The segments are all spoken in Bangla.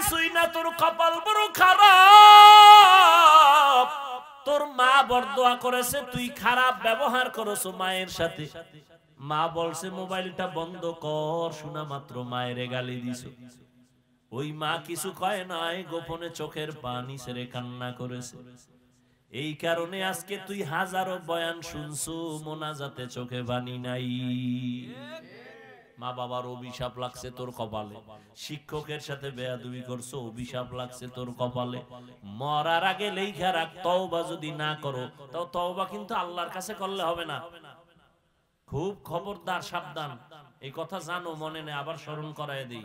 কিছুই না, তোর কপাল বড় খারাপ। তোর মা বরদোয়া করেছে, তুই খারাপ ব্যবহার করেছো মায়ের সাথে। মা বলছে মোবাইলটা বন্ধ কর, শোনা মাত্র মায়ের গালি দিছো। ওই মা কিছু কয় নাই, গোপনে চোখের পানি ছেড়ে কান্না করেছে। এই কারণে আজকে তুই হাজারো বয়ান শুনছো, মোনাজাতে চোখে পানি নাই। মা বাবার অভিশাপ লাগছে তোর কপালে, শিক্ষকের সাথে বেয়াদবি করছো, অভিশাপ লাগছে তোর কপালে। মরার আগে লেখা রাখ, তওবা যদি না করো তাও তওবা কিন্তু আল্লাহর কাছে করলে হবে না। খুব খবরদার, সাবধান। এই কথা জানো, মনে নেই, আবার স্মরণ করায় দিই।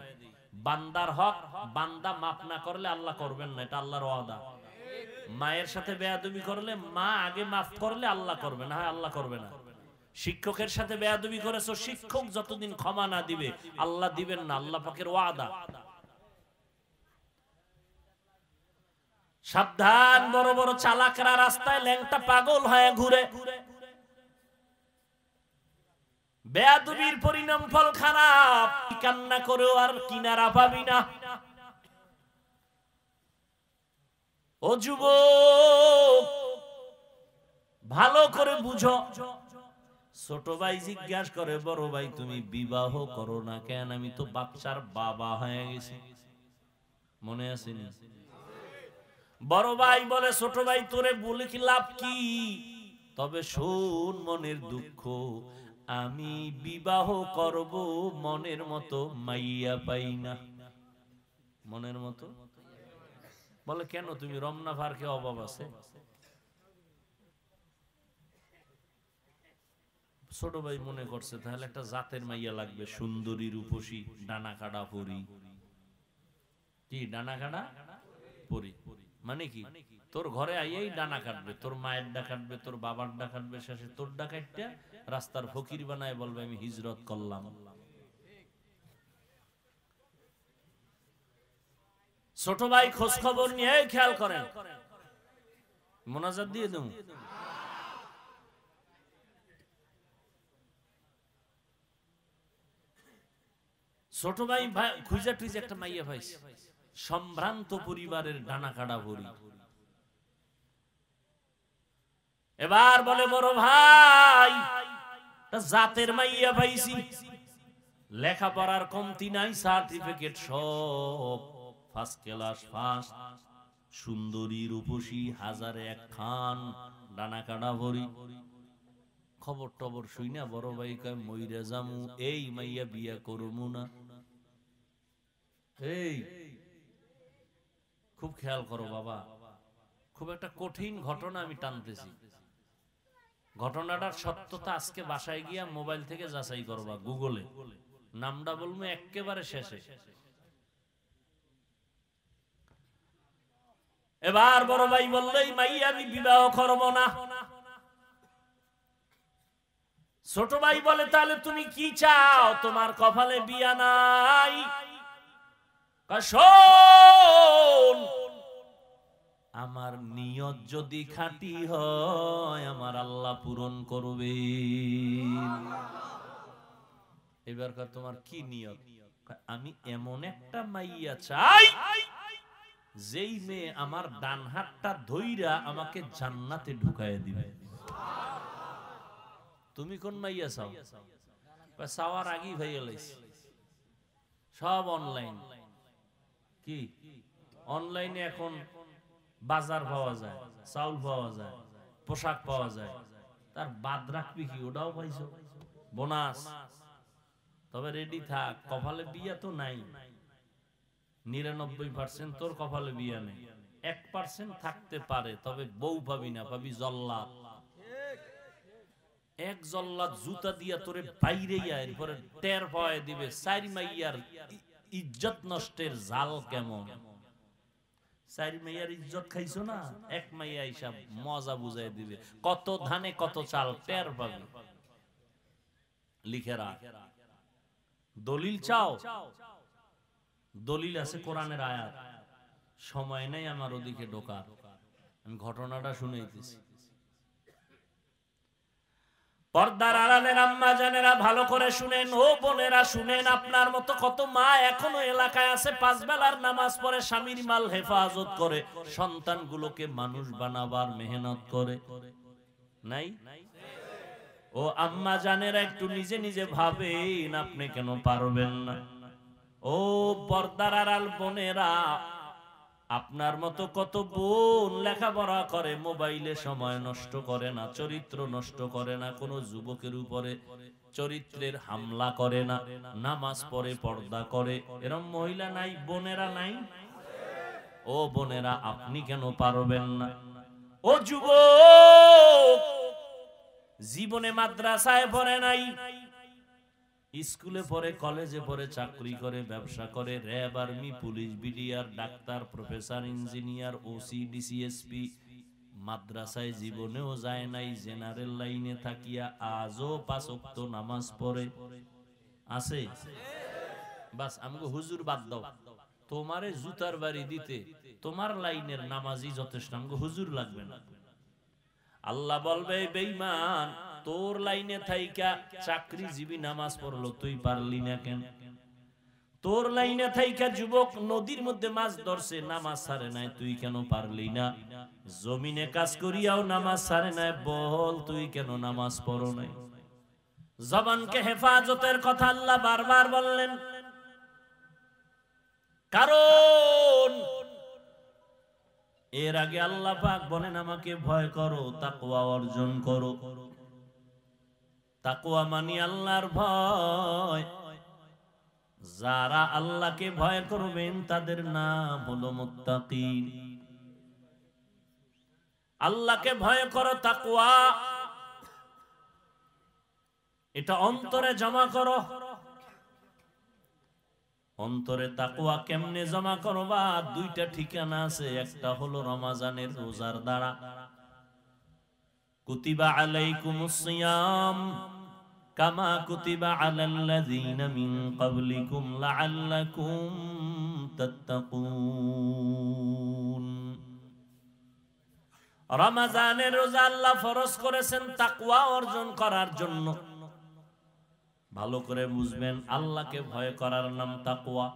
বান্দার হক বান্দা মাফ না করলে আল্লাহ করবেন না, এটা আল্লাহর ওয়াদা। মায়ের সাথে বেয়াদবি করলে মা আগে মাফ করলে আল্লাহ করবে না, হ্যাঁ আল্লাহ করবে না। শিক্ষকের সাথে বেয়াদবি করেছো, শিক্ষক যতদিন ক্ষমা না দিবে আল্লাহ দিবেন না, আল্লাহ পাকের ওয়াদা। সাবধান, বড় বড় চালাকরা রাস্তায় ল্যাংটা পাগল হয়ে ঘুরে। বেয়াদবির পরিণাম ফল খারাপ, কান্না করেও আর কিনারা পাবি না। ও যুবক, ভালো করে বুঝো। ছোট ভাই জিজ্ঞাসা করে, বড় ভাই তুমি বিবাহ করো না কেন? আমি তো বাচ্চার বাবা হয়ে গেছি, মনে আছে? বড় ভাই বলে, ছোট ভাই তোরে বলে কি লাভ কি? তবে শোন মনের দুঃখ, আমি বিবাহ করব, মনের মতো মাইয়া পাই না। মনের মতো বলে, কেন? তুমি রমনা ফারকে অভাব আছে? ছোট ভাই মনে করছে তাহলে একটা জাতের মাইয়া লাগবে, সুন্দরী রূপসী, ডানা কাটা পরি। কি ডানা কাটা পরি মানে কি? তোর ঘরে আইয়াই ডানা কাটবে, তোর মায়ের ডা কাটবে, তোর বাবার ডা কাটবে, শেষে তোর ডা কাটটা রাস্তার ফকির বানায় বলবে আমি হিজরত করলাম। ছোট ভাই খোঁজ খবর নিয়ে খেয়াল করেন, মোনাজাত দিয়ে দেব। ছোট ভাই খুঁজে টুইজে একটা মাইয়া পাইছে, সম্ভ্রান্ত পরিবারের ডানা কাটা ভরি। এবার বলে, বড় ভাই জাতের মাইয়া পাইছি, লেখাপড়ার কমতি নাই, সার্টিফিকেট সব ফার্স্ট ক্লাস ফার্স্ট, সুন্দরী রূপসী, হাজারে এক খান, ডানা কাটা ভরি। খবর টবর শুই না, বড় ভাই কয় মইরা জামু, এই মাইয়া বিয়া করমু না। এই খুব খেয়াল করো বাবা, খুব একটা কঠিন ঘটনা আমি টানতেছি। ঘটনাটার সত্যতা আজকে বাসায় গিয়া মোবাইল থেকে যাচাই করবা, গুগলে নামটা বলবো একেবারে শেষে। এবার বড় ভাই বললেই মাইয়া আমি বিবাহ করব না। ছোট ভাই বলে, তাহলে তুমি কি চাও? তোমার কপালে বিয়া নাই? শোন, আমার নিয়ত যদি খাঁটি হয় আমার আল্লাহ পূরণ করবে। এবার তোমার কি নিয়ত? আমি এমন একটা মাইয়া চাই যেই মেয়ে আমার ডান হাতটা ধইরা আমাকে জান্নাতে ঢুকাইয়া দিবে। তুমি কোন মাইয়া চাও? চাওয়ার আগেই হয়ে লাইছে সব অনলাইন। কি অনলাইনে এখন বাজার পাওয়া যায়, চাউল পাওয়া যায়, পোশাক পাওয়া যায়, তার বাদ রাখবি কি? ওটাও পাইছো বোনাস। তবে রেডি থাক, কপালে বিয়া তো নাই। 99% তোর কপালে বিয়া নেই, 1% থাকতে পারে, তবে বউ পাবি না, পাবি জল্লাদ। এক জল্লাদ জুতা দিয়া তোরে বাইরে এরপরে টের পাওয়ায় দিবে চারি মাইয়ার ইজ্জত নষ্টের জাল কেমন। চারি মাইয়ার ইজ্জত খাইছো না, এক মাইয়া হিসাব মজা বুঝাই দিবে, কত ধানে কত চাল টের পাবি। লিখে রাখ। দলিল চাও? দলিল আছে কোরআনের আয়াত। সময় নেই আমার ওদিকে ঢোকার, আমি ঘটনাটা শুনাইতেছি। পর্দার আড়ালের আম্মা জানেরা ভালো করে শুনেন, ও বোনেরা শুনেন, আপনার মতো কত মা এখনো এলাকায় আছে, 5 বেলার নামাজ পড়ে, স্বামীর মাল হেফাজত করে, সন্তানগুলোকে মানুষ বানাবার মেহনত করে, নাই? ও আম্মা জানেরা একটু নিজে নিজে ভাবেন, আপনি কেন পারবেন না? ও পর্দার আড়াল বোনেরা, আপনার মতো কত বোন লেখাপড়া করে, মোবাইলে সময় নষ্ট করে না, চরিত্র নষ্ট করে না, কোন যুবকের উপরে চরিত্রের হামলা করে না, নামাজ পড়ে, পর্দা করে, এরকম মহিলা নাই? বোনেরা নাই? ও বোনেরা, আপনি কেন পারবেন না? ও যুবক, জীবনে মাদ্রাসায় পড়ে নাই, স্কুলে পড়ে, কলেজে পড়ে, চাকরি করে, ব্যবসা করে, RAB, army, police, BDR, doctor, professor, engineer, OC, DC SP, মাদ্রাসায় জীবনেও যায় নাই, জেনারেল লাইনে থাকিয়া আজও 5 ওয়াক্ত নামাজ পড়ে আছে। বাস আমগো হুজুর বাদ দাও, তোমারে জুতার বাড়ি দিতে তোমার লাইনের নামাজই যথেষ্ট, আমগো হুজুর লাগবে না। আল্লাহ বলবে, বেঈমান, তোর লাইনে থাইকা চাকরিজীবী নামাজ পড়লো, তুই পারলি না কেন? তোর লাইনে থাইকা যুবক নদীর মধ্যে মাছ ধরছে, নামাজ ছাড়ে নাই, তুই কেন পারলি না? জমিনে কাজ করিয়াও নামাজ ছাড়ে নাই, বল তুই কেন নামাজ পড়ো নাই? জবানকে হেফাজতের কথা আল্লাহ বারবার বললেন, কারণ এর আগে আল্লাহ পাক বলেন, আমাকে ভয় করো, তাকওয়া অর্জন করো। তাকওয়া মানে আল্লাহর ভয়। যারা আল্লাহকে ভয় করবেন তাদের নাম হলো মুত্তাকিন। আল্লাহকে ভয় করো, তাকওয়া এটা অন্তরে জমা করো। অন্তরে তাকওয়া কেমনে জমা করবা? 2টা ঠিকানা আছে, একটা হলো রমজানের রোজার দ্বারা। কুতিবা আলাইকুমুস সিয়াম কামা কুতিবা আলাল্লাযীনা মিন ক্বাবলিকুম লাআল্লাকুম তাত্তাকুন। রমজানের রোজা আল্লাহ ফরজ করেছেন তাকওয়া অর্জন করার জন্য। ভালো করে বুঝবেন, আল্লাহকে ভয় করার নাম তাকওয়া।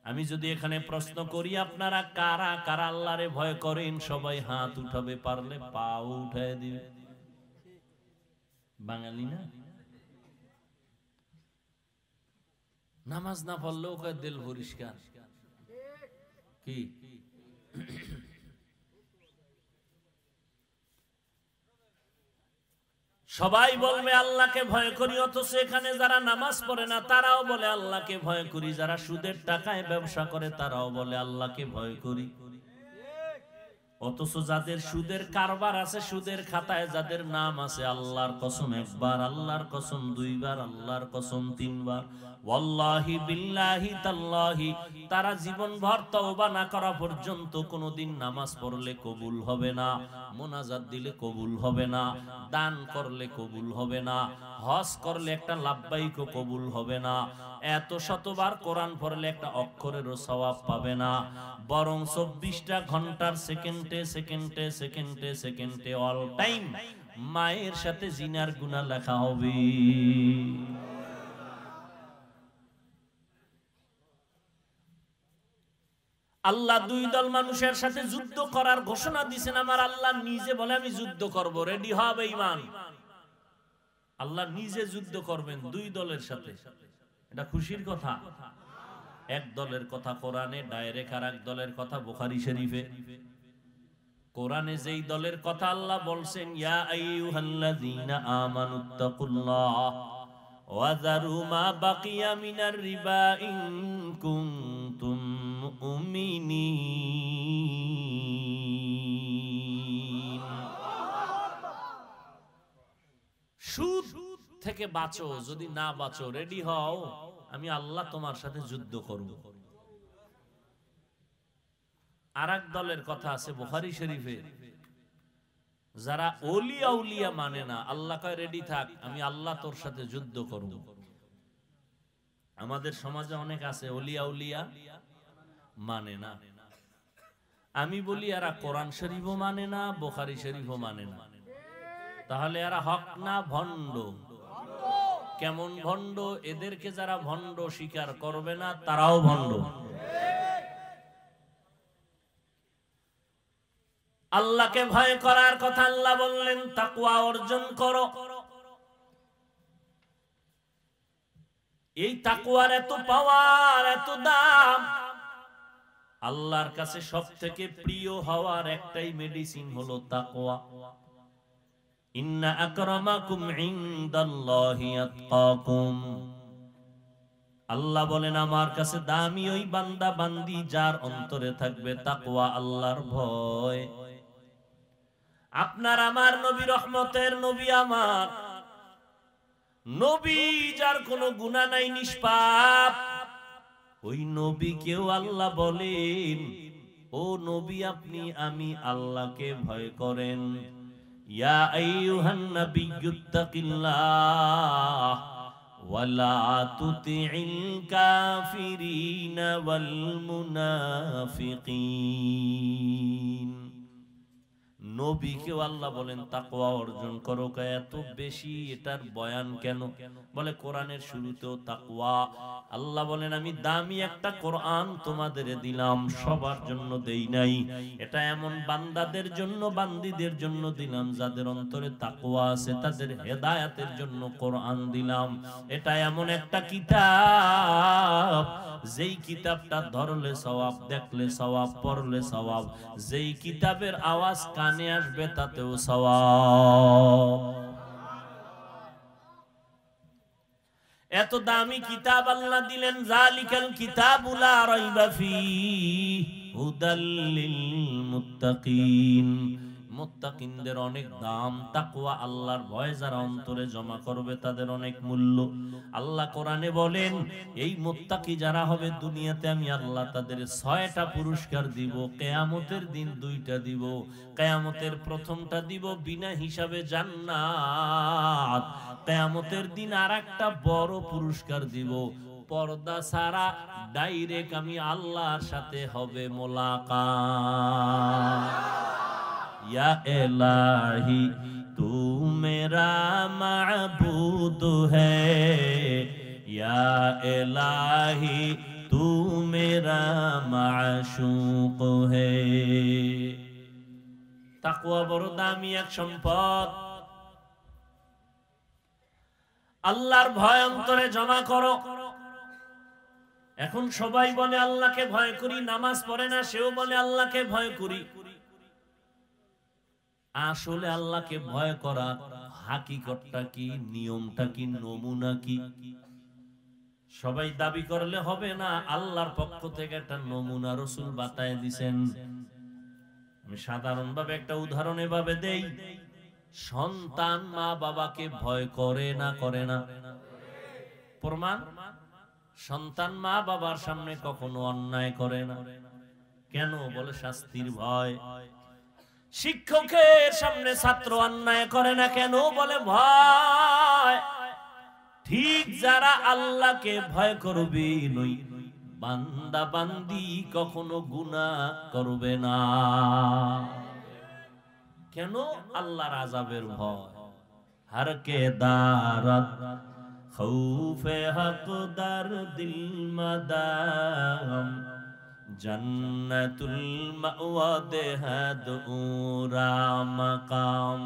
আমি যদি এখানে প্রশ্ন করি, আপনারা কারা কারা আল্লাহরে ভয় করেন? সবাই হাত উঠাবে, পারলে পাও উঠায় দিবে। বাঙালি না? নামাজ না পড়লেও কয় দিল পরিষ্কার। কি সবাই বলবে আল্লাহকে ভয় করি, অথচ এখানে যারা নামাজ পড়ে না তারাও বলে আল্লাহকে ভয় করি, যারা সুদের টাকায় ব্যবসা করে তারাও বলে আল্লাহকে ভয় করি। অথচ যাদের সুদের কারবার আছে, সুদের খাতায় যাদের নাম আছে, আল্লাহর কসম 1 বার, আল্লাহর কসম 2 বার, আল্লাহর কসম 3 বার, ওয়াল্লাহি বিল্লাহি তাল্লাহি, তারা জীবনভর তওবা না করা পর্যন্ত কোনোদিন নামাজ পড়লে কবুল হবে না, মোনাজাত দিলে কবুল হবে না, দান করলে কবুল হবে না, হজ করলে একটা লাব্বাইকও কবুল হবে না, এত শতবার কোরআন পড়লে একটা অক্ষরেরও সওয়াব পাবে না, বরং 24টা ঘন্টার সেকেন্ডে সেকেন্ডে সেকেন্ডে সেকেন্ডে অল টাইম মায়ের সাথে জিনার গুনাহ লেখা হবে। আল্লাহ 2 দল মানুষের সাথে যুদ্ধ করার ঘোষণা দিয়েছেন। আমার আল্লাহ নিজে বলে, আমি যুদ্ধ করব, রেডি হবে ঈমান। আল্লাহ নিজে যুদ্ধ করবেন 2 দলের সাথে। এটা খুশির কথা? এক দলের কথা কোরআনে ডাইরেক্ট, আর এক দলের কথা বুখারী শরীফে। কোরআনে যেই দলের কথা আল্লাহ বলছেন, ইয়া আইয়ুহাল্লাযীনা আমানুত্তাকুল্লাহ ওয়া যারু মা বাকিয়া মিনার রিবা ইন কুনতুম মুমিনিন। সুদ থেকে বাঁচো, যদি না বাঁচো রেডি হও, আমি আল্লাহ তোমার সাথে যুদ্ধ করব। আরেক দলের কথা আছে বুখারী শরীফে, যারা ওলিয়া উলিয়া মানে না, আল্লাহ কয় রেডি থাক, আমি আল্লাহ তোর সাথে যুদ্ধ করব। আমাদের সমাজে অনেক আছে ওলিয়া উলিয়া মানে না। আমি বলি এরা কোরআন শরীফও মানে না, বুখারী শরীফও মানে না। তাহলে এরা হক না ভণ্ড? কেমন ভণ্ড? এদেরকে যারা ভণ্ড স্বীকার করবে না তারাও ভণ্ড। আল্লাহকে ভয় করার কথা আল্লাহ বললেন, তাকওয়া অর্জন করো। এই তাকওয়ার এত পাওয়ার, এত দাম। আল্লাহর কাছে সবথেকে প্রিয় হওয়ার একটাই মেডিসিন হলো তাকওয়া। ইন্না আকরামাকুম ইনদাল্লাহি আতকাকুম। আল্লাহ বলেন আমার কাছে দামি ওই বান্দা বান্দি যার অন্তরে থাকবে তাকওয়া, আল্লাহর ভয়। আপনার আমার নবী রহমতের নবী, আমার নবী যার কোনো গুনাহ নাই, নিষ্পাপ, ওই নবীকেও আল্লাহ বলেন, ও নবী আপনি আমি আল্লাহকে ভয় করেন। ইয়া আইয়ুহান নাবিয়্যুত্তাকিল্লাহ ওয়ালা তুতিইল কাফিরিনা ওয়াল মুনাফিকিন। নবীকেও আল্লাহ বলেন তাকওয়া অর্জন করো। এত বেশি এটার বয়ান কেন? বলে কোরআনের শুরুতেও তাকওয়া। আল্লাহ বলেন আমি দামি একটা কোরআন তোমাদের দিলাম, সবার জন্য দেই নাই। এটা এমন বান্দাদের জন্য, বান্দীদের জন্য দিলাম যাদের অন্তরে তাকওয়া আছে, তাদের হেদায়েতের জন্য কোরআন দিলাম। এটা এমন একটা কিতাব, যেই কিতাবটা ধরলে সওয়াব, দেখলে সওয়াব, পড়লে সওয়াব, যেই কিতাবের আওয়াজ কানে আসবে তাতেও সওয়াব। এত দামি কিতাব আল্লাহ দিলেন, যালিকাল কিতাবু লা রাইবা ফীহি হুদাল লিল মুত্তাকিন। মুত্তাকিনদের অনেক দাম। তাকওয়া আল্লাহর ভয় যারা অন্তরে জমা করবে তাদের অনেক মূল্য। আল্লাহ কোরআনে বলেন এই মুত্তাকি যারা হবে দুনিয়াতে আমি আল্লাহ তাদের 6টা পুরস্কার দিব, কিয়ামতের দিন 2টা দিব। কিয়ামতের প্রথমটা দিব বিনা হিসাবে জান্নাত, কিয়ামতের দিন আরেকটা বড় পুরস্কার দিব, পর্দা ছাড়া ডাইরেক্ট আমি আল্লাহর সাথে হবে মোলাকাত। या इलाही तू मेरा माबूद है, या इलाही तू मेरा माशूक है। তাকওয়া বড় দামি এক সম্পদ। আল্লাহর ভয় অন্তরে জমা করো। এখন সবাই বলে আল্লাহকে ভয় করি, নামাজ পড়ে না সেও বলে আল্লাহকে ভয় করি। আসলে আল্লাহকে ভয় করা হাকিকতটা কি, নিয়মটা কি, নমুনা কি? সবাই দাবি করলে হবে না। আল্লাহর পক্ষ থেকে একটা নমুনা রাসূল বাতায় দিবেন। আমি সাধারণভাবে একটা উদাহরণ এভাবে দেই। সন্তান মা বাবাকে ভয় করে না, করে না? প্রমাণ, সন্তান মা বাবার সামনে কখনো অন্যায় করে না। কেন? বলে শাস্তির ভয়। শিক্ষকের সামনে ছাত্র অন্যায় করে না কেন? বলে ভয়। ঠিক যারা আল্লাহকে ভয় করবে নই, বান্দা বান্দি কখনো গুনাহ করবে না। কেন? আল্লাহর আযাবের ভয়। হর কে দারত খৌফে হক দার দিল মাদাম, জন্নতুল মাওয়া দেহাদ উরা মাকাম,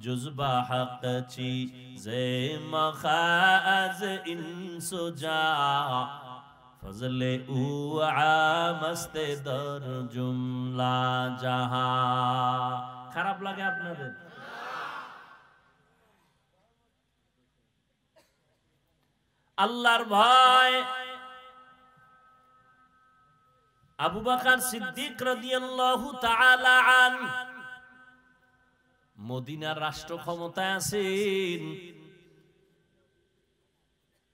জুজবা হক চি জে মখাজ ইনসুজা, ফজলে উ আমস্তে দর জুমলা জাহা। খারাপ লাগে আপনাদের? আল্লাহর ভয়। আবু বকর সিদ্দিক রাদিয়াল্লাহু তাআলা আনহু মদিনার রাষ্ট্র ক্ষমতায় আছেন।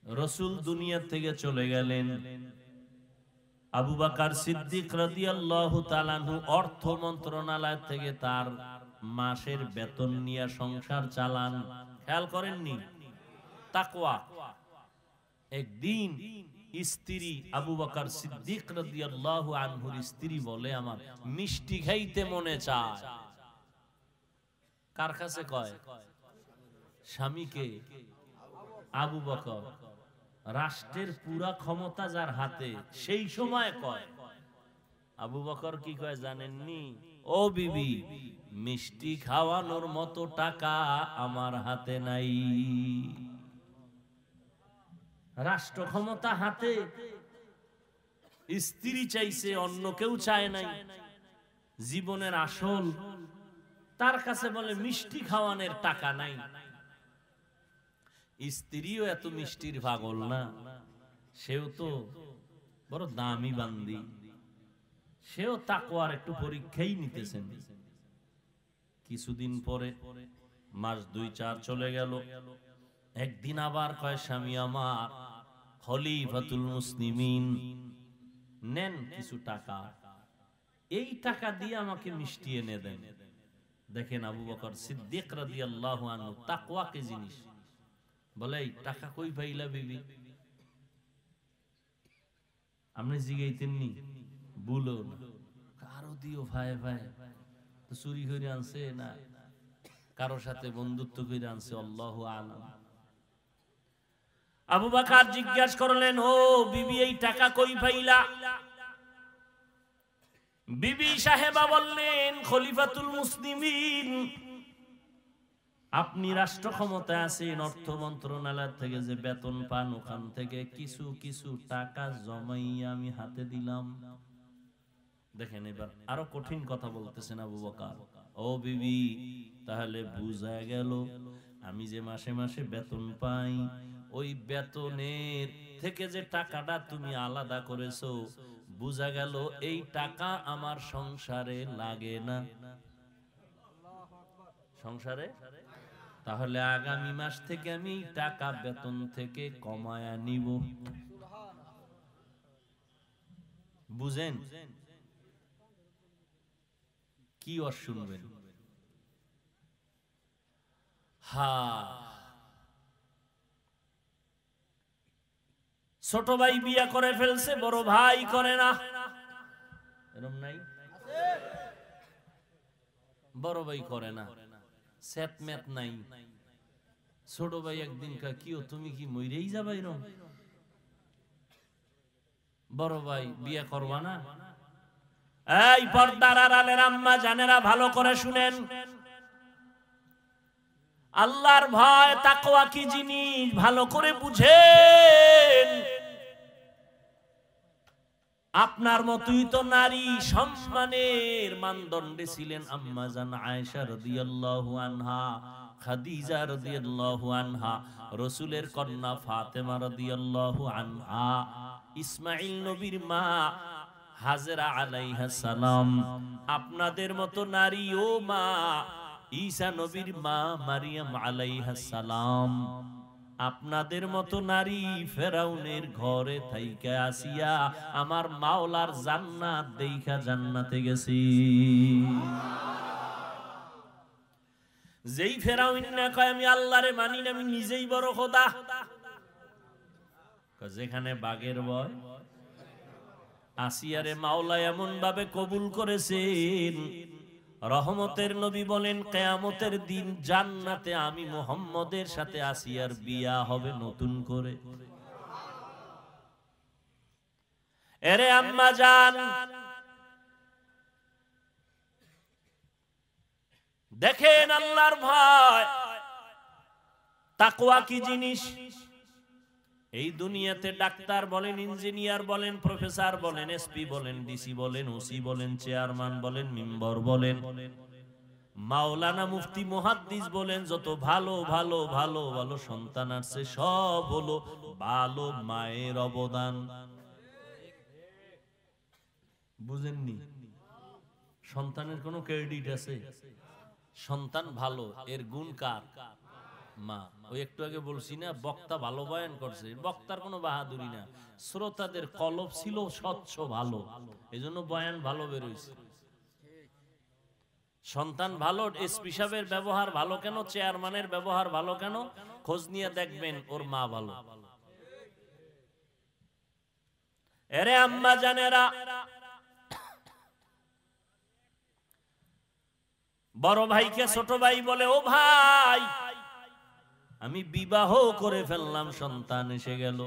রাসূল দুনিয়া থেকে চলে গেলেন। আবু বকর সিদ্দিক রাদিয়াল্লাহু তাআলা আনহু অর্থ মন্ত্রণালয় থেকে তার মাসের বেতন নিয়ে সংসার চালান। খেয়াল করেননি? তাকওয়া। একদিন স্ত্রী আবু বকর সিদ্দিক রাদিয়াল্লাহু আনহুর স্ত্রী বলে আমার মিষ্টি খাইতে মনে চায়। কার কাছে কয়? স্বামীকে। আবু বকর, রাষ্ট্রের পুরা ক্ষমতা যার হাতে, সেই সময় কয়। আবু বকর কি কয় জানেননি? ও বিবি, মিষ্টি খাওয়ানোর মতো টাকা আমার হাতে নাই। রাষ্ট্র ক্ষমতা হাতে, স্ত্রী চাইছে, অন্য কেউ চায় নাই, জীবনের আসল, তার কাছে বলে মিষ্টি খাওয়ানোর টাকা নাই। স্ত্রীও এত মিষ্টির পাগল না, সেও তো বড় দামি বান্দি, সেও তাকওয়ার একটু পরীক্ষাই নিতেছেন। কিছুদিন পরে, মাস 2-4 চলে গেল, একদিন আবার কয়, স্বামী আমার, খলিফাতুল মুসলিমিন, নেন কিছু টাকা, এই টাকা দিয়ে আমাকে মিষ্টি এনে দেন। দেখেন আবু বকর সিদ্দিক রাদিয়াল্লাহু আনহু তাকওয়া কি জিনিস। বলে, এই টাকা কই পাইলা বিবি? আপনি জিগাইতেননি? বলো না, কারো দিও ভাই ভাই, তো চুরি করে আনছে না কারো সাথে বন্ধুত্ব করে আনছে, আল্লাহু আলাম। আবু বকর জিজ্ঞাসা করলেন, ও বিবি, এই টাকা কই পাইলা? বিবি সাহেবা বললেন, খলিফাতুল মুসলিমিন, আপনি রাষ্ট্র ক্ষমতায় আছেন, অর্থ মন্ত্রণালয় থেকে যে বেতন পান, ওখান থেকে কিছু কিছু টাকা জমাইয়া আমি হাতে দিলাম। দেখেন এবার আরো কঠিন কথা বলতেছেন আবু বকর। ও বিবি, তাহলে বুঝা গেল আমি যে মাসে মাসে বেতন পাই, ওই বেতনের থেকে যে টাকাটা তুমি আলাদা করেছো, বুঝা গেল এই টাকা আমার সংসারে লাগে না। সংসারে? তাহলে আগামী মাস থেকে আমি টাকা বেতন থেকে কমায়া নিব। বুঝেন কি আর শুনবেন? ছোট ভাই বিয়া করে ফেলছে, বড় ভাই করে না, এরকম নাই? বড় ভাই করে না, সেট মেট নাই। ছোট ভাই একদিন কয়, কি তুমি কি মইরেই যাবা এরকম? বড় ভাই, বিয়া করবা না? এই পর্দার আড়ালের আম্মা জানেরা, ভালো করে শুনেন, আল্লাহর ভয় তাকওয়া কি জিনিস ভালো করে বুঝেন। আপনার মতই তো নারী সম্মানের মানদণ্ডে ছিলেন আম্মা জান আয়েশা রাদিয়াল্লাহু আনহা, খাদিজা রাদিয়াল্লাহু আনহা, রাসূলের কন্যা ফাতেমা রাদিয়াল্লাহু আনহা, ইসমাঈল নবীর মা হাজেরা আলাইহিস সালাম। আপনাদের মতো নারী ও মা ঈসা নবীর মা মারিয়াম আলাইহিস সালাম। আপনাদের মতো নারী ফেরাউনের ঘরে থাইকা আসিয়া আমার মাওলার জান্নাত দেইখা জান্নাতে গেছি। যেই ফেরাউন না কয় আমি আল্লাহরে মানি না, আমি নিজেই বড় খোদা, যেখানে বাঘের ভয়। আসিয়ারে মাওলা এমন ভাবে কবুল করেছেন, রহমতের নবী বলেন, কিয়ামতের দিন জান্নাতে আমি মুহাম্মদের সাথে আসিয়ার বিয়া হবে নতুন করে। এরে আম্মা জান, দেখেন আল্লাহর ভয় তাকওয়া কি জিনিস। এই দুনিয়াতে ডাক্তার বলেন, ইঞ্জিনিয়ার বলেন, প্রফেসর বলেন, এসপি বলেন, ডিসি বলেন, ওসি বলেন, চেয়ারম্যান বলেন, মেম্বার বলেন, মাওলানা, মুফতি, মুহাদ্দিস বলেন, যত ভালো ভালো ভালো ভালো সন্তান আছে সব হলো ভালো মায়ের অবদান। বুঝেননি? সন্তানের কোনো ক্রেডিট আছে? সন্তান ভালো, এর গুণ কার? মা। ওই একটু আগে বলছি না, বক্তা ভালো বয়ান করছে, বক্তার কোনো বাহাদুরি না, শ্রোতাদের কলব ছিল স্বচ্ছ ভালো, এজন্য বয়ান ভালো বেরোইছে। সন্তান ভালো, এসপি সাহেবের ব্যবহার ভালো কেন, চেয়ারম্যানের ব্যবহার ভালো কেন, খোঁজ নিয়ে দেখবেন ওর মা ভালো। এরে আম্মা জানেরা, বড় ভাইকে ছোট ভাই বলে, ও ভাই আমি বিবাহ করে ফেললাম, সন্তান এসে গেল।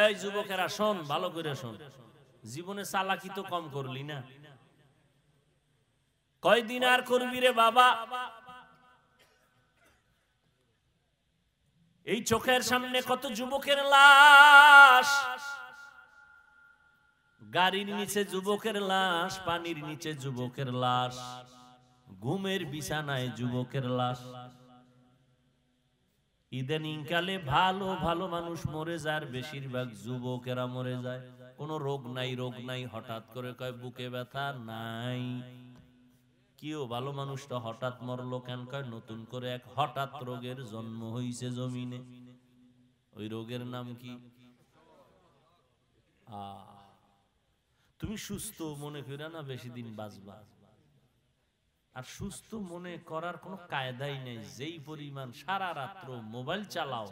এই যুবকেরা শোন, ভালো করে শোন, জীবনে চালাকি তো কম করলি না, কয়দিন আর করবি রে বাবা? এই চোখের সামনে কত যুবকের লাশ, গাড়ির নিচে যুবকের লাশ, পানির নিচে যুবকের লাশ, ঘুমের বিছানায় যুবকের লাশ। ইদানিং কালে ভালো ভালো মানুষ মরে যায়, বেশিরভাগ যুবকেরা মরে যায়। কোনো রোগ নাই, রোগ নাই, হঠাৎ করে কয় বুকে ব্যথা নাই। কিও ভালো মানুষটা হঠাৎ মরলো কেন? কয় নতুন করে এক হঠাৎ রোগের জন্ম হইছে জমিনে। ওই রোগের নাম কি? তুমি সুস্থ মনে কইরা না বেশি দিন বাঁচবা, আর সুস্থ মনে করার কোনো কায়দাই নেই। যেই পরিমাণ সারা রাত্র মোবাইল চালাও,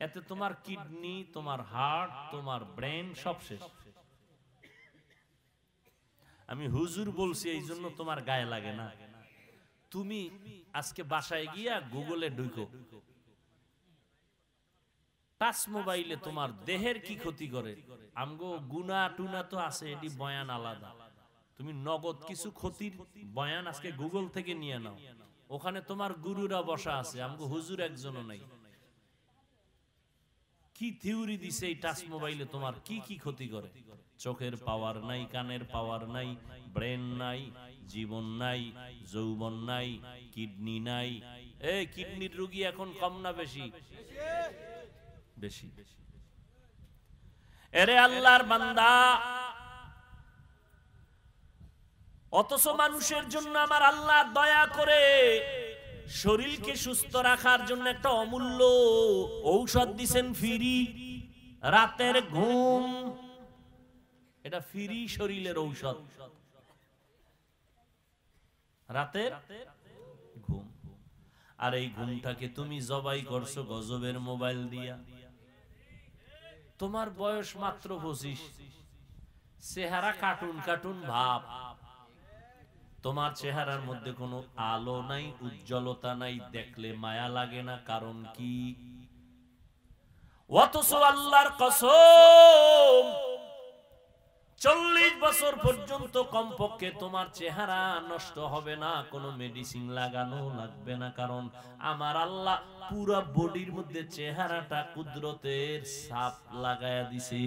এতে তোমার কিডনি, তোমার হার্ট, তোমার ব্রেন সব শেষ। আমি হুজুর বলছি এই জন্য তোমার গায়ে লাগে না। তুমি আজকে বাসায় গিয়া গুগলে ঢুকো, টাচ মোবাইলে তোমার দেহের কি ক্ষতি করে। আমগো গুনা টুনা তো আছে, এটি বয়ান আলাদা। তুমি নগদ কিছু ক্ষতির বয়ান আজকে গুগল থেকে নিয়ে নাও, ওখানে তোমার গুরুরা বসা আছে, আমগো হুজুর একজনও নাই। কি থিওরি দিছে এই টাচ মোবাইলে তোমার কি কি ক্ষতি করে। চোখের পাওয়ার নাই, কানের পাওয়ার নাই, ব্রেন নাই, জীবন নাই, যৌবন নাই, কিডনি নাই। এই কিডনির রোগী এখন কম না বেশি? বেশি। এরে আল্লাহর বান্দা, অথচ মানুষের জন্য আমার আল্লাহ দয়া করে শরীরকে সুস্থ রাখার জন্য একটা অমূল্য ঔষধ দিছেন, ফ্রি। রাতের ঘুম, এটা ফ্রি শরীরের ঔষধ। রাতের ঘুম। আর এই ঘুমটাকে তুমি জবাই করছো গজবের মোবাইল দিয়া। তোমার বয়স মাত্র 25, চেহারা কার্টুন কার্টুন ভাব, তোমার চেহারার মধ্যে কোনো আলো নাই, উজ্জ্বলতা নাই, দেখলে মায়া লাগে না। কারণ কি? অথচ আল্লাহর কসম 40 বছর পর্যন্ত কমপক্ষে তোমার চেহারা নষ্ট হবে না, কোনো মেডিসিন লাগানো লাগবে না। কারণ আমার আল্লাহ পুরো বডির মধ্যে চেহারাটা কুদরতের ছাপ লাগায়া দিছে।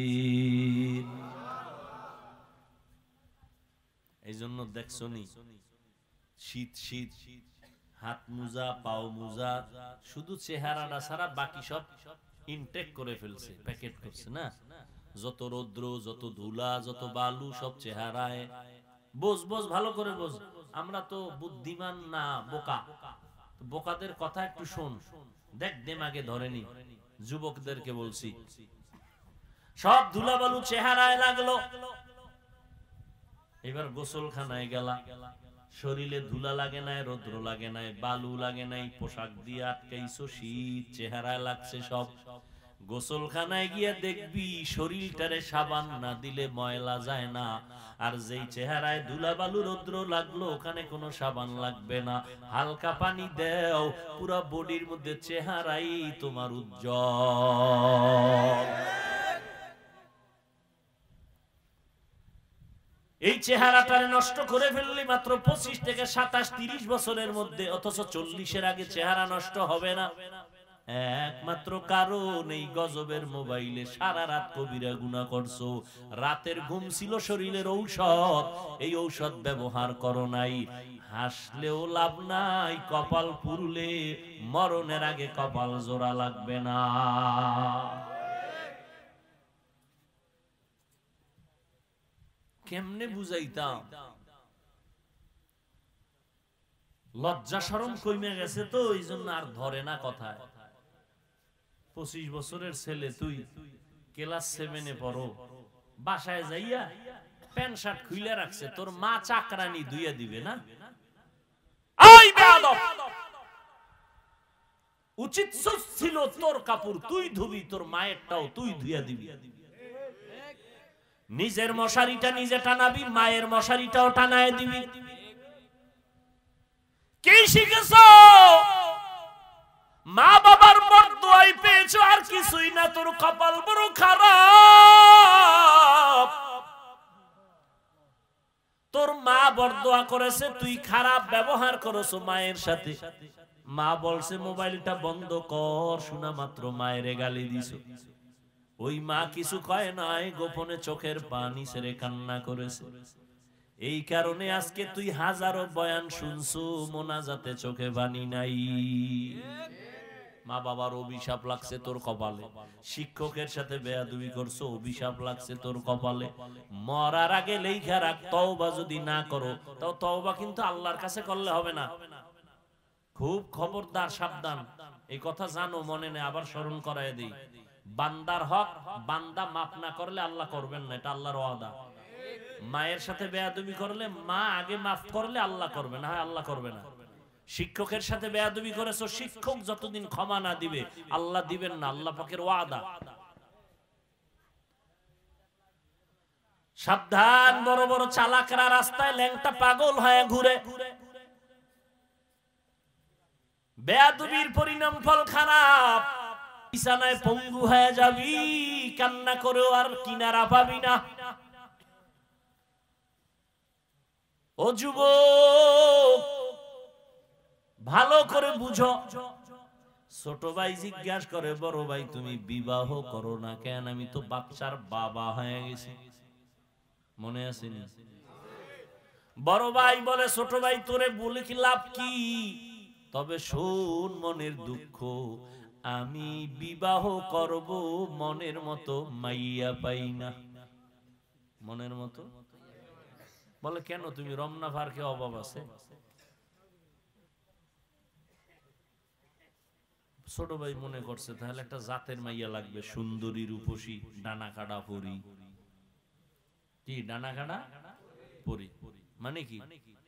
এই জন্য দেখছো নি, শীত শীত হাত মোজা, পাও মোজা, শুধু চেহারাটা ছাড়া বাকি সব ইনটেক করে ফেলছে, প্যাকেট করছে না। যত রৌদ্র, যত ধুলা, যত বালু সব চেহারায়। বোঝ বোঝ, ভালো করে বোঝ। আমরা তো বুদ্ধিমান না, বোকা। বোকাদের কথা একটু শোন, দেখ দেমাগে ধরেনি। যুবকদেরকে বলছি, সব ধুলা বালু চেহারায় লাগলো। এবার গোসলখানায় গেলা, শরীরে ধুলা লাগে নাই, রৌদ্র লাগে নাই, বালু লাগে নাই, পোশাক দিয়ে আটকাইছো, শীত চেহারায় লাগছে সব। গোসলখানায় গিয়ে দেখবি শরীরটারে সাবান না দিলে ময়লা যায় না। আর যেই চেহারায় ধুলা বালু রৌদ্র লাগলো, ওখানে কোনো সাবান লাগবে না, হালকা পানি দেও, পুরো বডির মধ্যে চেহারাই তোমার উজ্জ্বল। এই চেহারাটারে নষ্ট করে ফেললি মাত্র 25 থেকে 27, 30 বছরের মধ্যে। অথচ 40-এর আগে চেহারা নষ্ট হবে না, একমাত্র কারণ এই গজবের মোবাইলে সারা রাত কবিরা গুনাহ করছো। রাতের ঘুম ছিল শরীরের ঔষধ, এই ঔষধ ব্যবহার করো নাই। হাসলেও লাভ নাই, কপাল পুরলে মরণের আগে কপাল জোড়া লাগবে না। কেমনে বুঝাইতাম? লজ্জা শরম কমে গেছে তো, এই জন্য আর ধরে না কথায়। 25 বছরের ছেলে, তুই ক্লাস 7-এ পড়ো, বাসায় যাইয়া প্যান্ট শার্ট খুলে রাখছে, তোর মা চাকরানি ধুইয়া দিবে না? ওই বেয়াদব, উচিত ছিল তোর কাপড় তুই ধুবি, তোর মায়েরটাও তুই ধুইয়া দিবি। নিজের মশারিটা নিজে টানাবি, মায়ের মশারিটাও টানায় দিবি। কি শিখেছো? মা বাবার বরদোয়াই পেয়েছো, আর কিছুই না। তোর কপাল বড় খারাপ। তোর মা বরদোয়া করেছে, তুই খারাপ ব্যবহার করেছো মায়ের সাথে। মা বলছে মোবাইলটা বন্ধ কর, শোনা মাত্র মায়ের গালি দিছো। ওই মা কিছু কয় নাই, গোপনে চোখের পানি ছেড়ে কান্না করেছে। এই কারণে আজকে তুই হাজারো বয়ান শুনছো, মোনাজাতে চোখে পানি নাই। মা বাবার অভিশাপ লাগছে তোর কপালে। শিক্ষকের সাথে বেয়াদবি করছো, অভিশাপ লাগছে তোর কপালে। মরার আগে লেখা রাখ, তওবা যদি না করো তাও তওবা কিন্তু আল্লাহর কাছে করলে হবে না। খুব খবরদার, সাবধান। এই কথা জানো, মনে নেই, আবার স্মরণ করায় দিই। বান্দার হক বান্দা মাফ না করলে আল্লাহ করবেন না, এটা আল্লাহর ওয়াদা। মায়ের সাথে বেয়াদবি করলে মা আগে মাফ করলে আল্লাহ করবে না, আল্লাহ করবে না। শিক্ষকের সাথে বেয়াদবি করেছো, শিক্ষক যতদিন ক্ষমা না দিবে আল্লাহ দিবেন না, আল্লাহ পাকের ওয়াদা। সাবধান, বড় বড় চালাকরা রাস্তায় ল্যাংটা পাগল হয়ে ঘুরে। বেয়াদবির পরিণাম ফল খারাপ। বিছানায় পঙ্গু হয়ে যাবি, কান্না করেও আর কিনারা পাবি না। ও যুবক, ভালো করে বুঝো। ছোট ভাই জিজ্ঞাসা করে, বড় ভাই তুমি বিবাহ করো না কেন? আমি তো বাচ্চার বাবা হয়ে গেছি। মনে আছে? বড় ভাই বলে, ছোট ভাই তোরে বলে কি লাভ কি? তবে শোন মনের দুঃখ, আমি বিবাহ করব, মনের মতো মাইয়া পাই না। মনের মতো বলে, কেন? তুমি রমনা পার্কে অভাব আছে? ছোট ভাই মনে করছে তাহলে একটা জাতের মাইয়া লাগবে, সুন্দরী রূপসী, ডানা কাটা পরি। কি ডানা কাটা পরি মানে কি?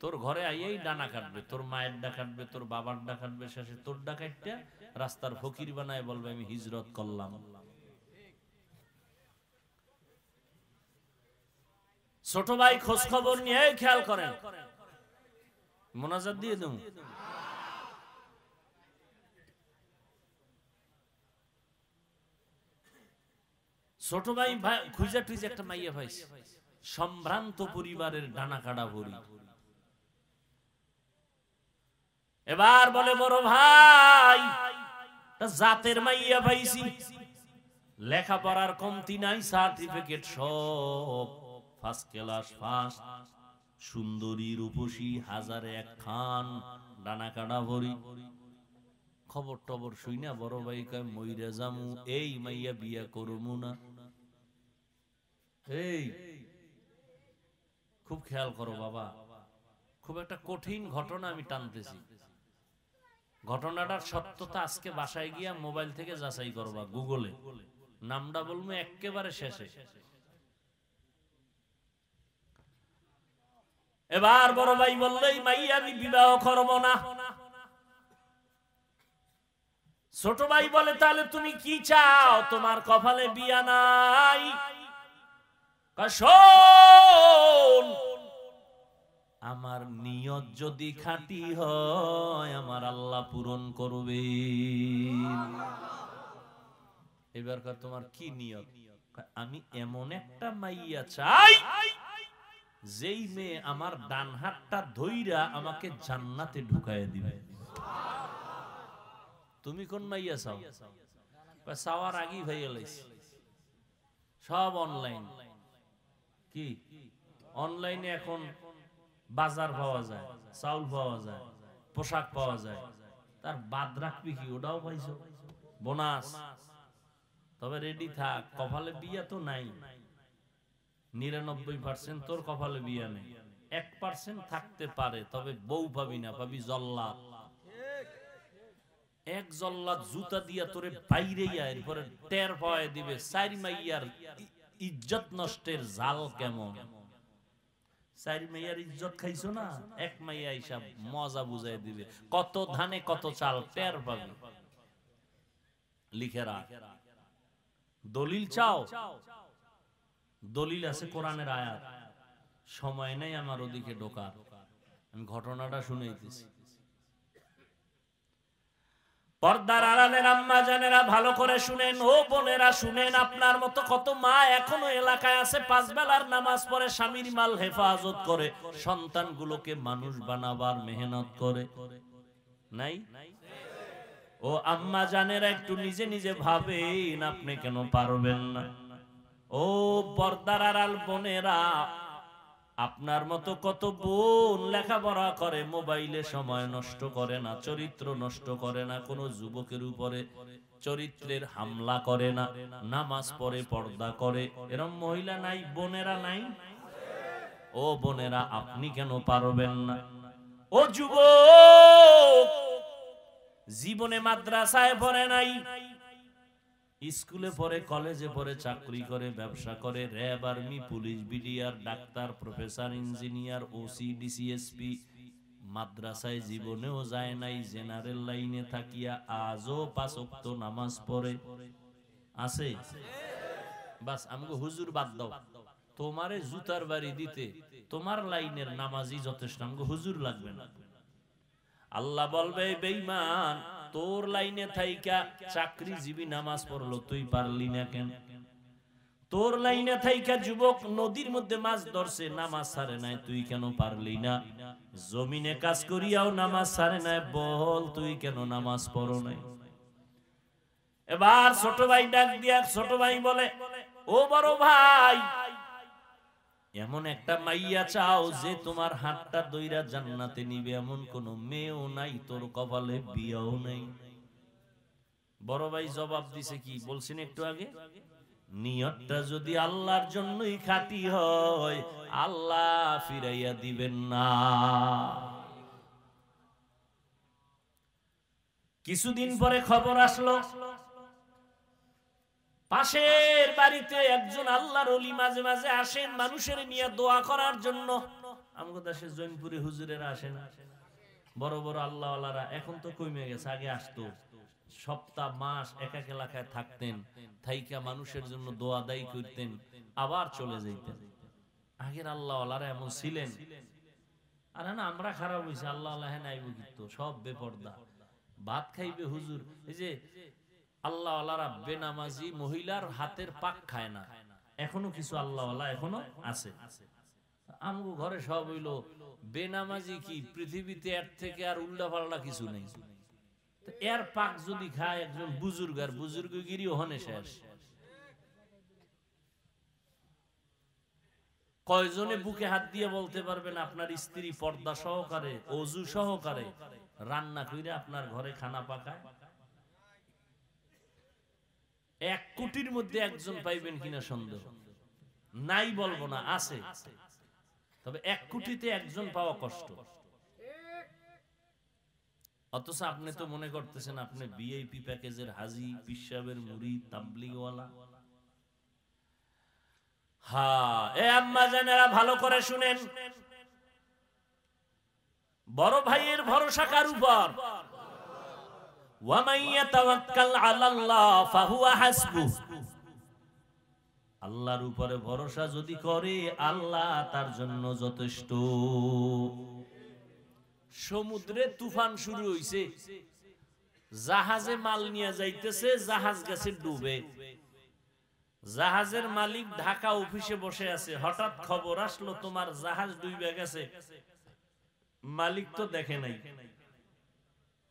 তোর ঘরে আইয়াই ডানা কাটবে, তোর মায়ের ডা কাটবে, তোর বাবার ডা কাটবে, শেষে তোর ডা কাটটা রাস্তার ফকির বানায় বলবে আমি হিজরত করলাম। ছোট ভাই খোঁজ খবর নিয়ে খেয়াল করেন, মোনাজাত দিয়ে দেব। ছোট ভাই খুঁজে টুইজে একটা মাইয়া পাইছে, সম্ভ্রান্ত পরিবারের ডানা কাটা ভরি। এবার বলে, বড় ভাই জাতের মাইয়া পাইছি, লেখাপড়ার কমতি নাই, সার্টিফিকেট সব ফার্স্ট ক্লাস ফার্স্ট, সুন্দরী রূপসী, হাজারে এক খান, ডানা কাটা ভরি। খবর টবর শুই না, বড় ভাই কয় মইরা জামু, এই মাইয়া বিয়া করমু না। এই খুব খেয়াল করো বাবা, খুব একটা কঠিন ঘটনা আমি টানতেছি। ঘটনাটার সত্যতা আজকে বাসায় গিয়া মোবাইল থেকে যাচাই করবা, গুগলে নামটা বলবো একেবারে শেষে। এবার বড় ভাই বললেই মাইয়া আমি বিবাহ করব না। ছোট ভাই বলে, তাহলে তুমি কি চাও? তোমার কপালে বিয়া নাই? শোন, আমার নিয়ত যদি খাঁটি হয় আমার আল্লাহ পূরণ করবে। এবার তোমার কি নিয়ত? আমি এমন একটা মাইয়া চাই যেই মেয়ে আমার ডান হাতটা ধইরা আমাকে জান্নাতে ঢুকায় দিবে। তুমি কোন মাইয়া চাও? চাওয়ার আগেই হয়ে গেছে সব অনলাইন। কি অনলাইনে এখন বাজার পাওয়া যায়, চাউল পাওয়া যায়, পোশাক পাওয়া যায়, তার বাদ রাখবি কি? ওটাও পাইছো বোনাস। তবে রেডি থাক, কপালে বিয়া তো নাই। 99% তোর কপালে বিয়া নেই, 1% থাকতে পারে, তবে বউ পাবি না, পাবি জল্লাদ। এক জল্লাদ জুতা দিয়া তোরে বাইরে এরপরে টের পাওয়ায় দিবে চারি মাইয়ার ইজ্জত নষ্টের জাল কেমন। চারি মাইয়ার ইজ্জত খাইছো না, এক মাইয়া হিসাব মজা বুঝাই দিবে, কত ধানে কত চাল টের পাবি। লিখে রাখ। দলিল চাও? দলিল আছে কোরআনের আয়াত। সময় নেই আমার ওদিকে ঢোকার, আমি ঘটনাটা শুনাইতেছি। পর্দার আড়ালের আম্মা জানেরা ভালো করে শুনেন, ও বোনেরা শুনেন, আপনার মতো কত মা এখনো এলাকায় আছে, 5 বেলার নামাজ পড়ে, স্বামীর মাল হেফাজত করে, সন্তানগুলোকে মানুষ বানাবার মেহনত করে, নাই? ও আম্মা জানেরা একটু নিজে নিজে ভাবেন, আপনি কেন পারবেন না? ও পর্দার আড়াল বোনেরা, আপনার মতো কত বোন লেখাপড়া করে, মোবাইলে সময় নষ্ট করে না, চরিত্র নষ্ট করে না, কোন যুবকের উপরে চরিত্রের হামলা করে না, নামাজ পড়ে, পর্দা করে, এরকম মহিলা নাই? বোনেরা নাই? ও বোনেরা, আপনি কেন পারবেন না? ও যুবক, জীবনে মাদ্রাসায় পড়ে নাই, স্কুলে পড়ে, কলেজে পড়ে, চাকরি করে, ব্যবসা করে, RAB, army, police, BDR, doctor, professor, engineer, OC, DC SP, মাদ্রাসায় জীবনেও যায় নাই, জেনারেল লাইনে থাকিয়া আজও 5 ওয়াক্ত নামাজ পড়ে আছে। বাস আমগো হুজুর বাদ দাও, তোমারে জুতার বাড়ি দিতে তোমার লাইনের নামাজই যথেষ্ট, আমগো হুজুর লাগবে না। আল্লাহ বলবে, বেঈমান, তোর লাইনে থাইকা চাকরিজীবী নামাজ পড়লো, তুই পারলি না কেন? তোর লাইনে থাইকা যুবক নদীর মধ্যে মাছ ধরছে, নামাজ ছাড়ে নাই, তুই কেন পারলি না? জমিনে কাজ করিয়াও নামাজ ছাড়ে নাই, বল তুই কেন নামাজ পড়ো নাই? এবার ছোট ভাই ডাক দিয়া ছোট ভাই বলে, ও বড় ভাই, এমন একটা মাইয়া চাও যে তোমার হাতটা দইরা জান্নাতে নিবে, এমন কোন মেয়েও নাই, তোর কপালে বিয়েও নাই। বড় ভাই জবাব দিছে, কি বলছেন একটু আগে, নিয়তটা যদি আল্লাহর জন্যই খাঁটি হয়, আল্লাহ ফিরাইয়া দিবেন না। কিছুদিন পরে খবর আসলো, পাশের বাড়িতে একজন আল্লাহর ওলি মাঝে মাঝে আসেন মানুষের নিয়ে দোয়া করার জন্য। আমগো দেশে জৈনপুরে হুজুরেরা আসেন, বড় বড় আল্লাহওয়ালারা, এখন তো কমে গেছে, আগে আসতো, সপ্তাহ মাস এক এক এলাকায় থাকতেন, থাইকা মানুষের জন্য দোয়া দায়ী করতেন, আবার চলে যাইতেন। আগের আল্লাহওয়ালারা এমন ছিলেন। আর না আমরা খারাপ হয়েছে, আল্লাহ নাই বুঝতো, সব বেপরদা, ভাত খাইবে হুজুর। এই যে আল্লাহওয়ালারা বেনামাজি মহিলার হাতের পাক খায় না, এখনো কিছু আল্লাহওয়ালা এখনো আছে। আমগো ঘরে সব হইলো বেনামাজি, কি পৃথিবীতে এর থেকে আর উল্টা পাল্টা কিছু নেই। এর পাক যদি খায় একজন বুজুর্গ, আর বুজুর্গগিরি ওখানে শেষ। কয়জনে বুকে হাত দিয়ে বলতে পারবেন আপনার স্ত্রী পর্দা সহকারে, ওযু সহকারে রান্না কইরা আপনার ঘরে খানা পাকায়? 1 কোটির মধ্যে একজন পাইবেন কিনা সন্দেহ নাই, বলবো না, আছে, তবে 1 কোটিতে একজন পাওয়া কষ্ট। অথচ আপনি তো মনে করতেছেন আপনি ভিআইপি প্যাকেজের হাজী, পিসাবের মুরিদ, তাবলীগওয়ালা। হ্যাঁ, এ আম্মা জানেরা ভালো করে শুনেন, বড় ভাইয়ের ভরসা কার উপর? ওয়া মান ইয়াতাওয়াক্কাল আলাল্লাহ ফাহুয়া হাসবুহ। আল্লাহর উপরে ভরসা যদি করে, আল্লাহ তার জন্য যথেষ্ট। সমুদ্রে তুফান শুরু হইছে, জাহাজে মাল নিয়ে যাইতেছে, জাহাজ গেছে ডুবে। জাহাজের মালিক ঢাকা অফিসে বসে আছে, হঠাৎ খবর আসলো তোমার জাহাজ ডুবে গেছে। মালিক তো দেখে নাই।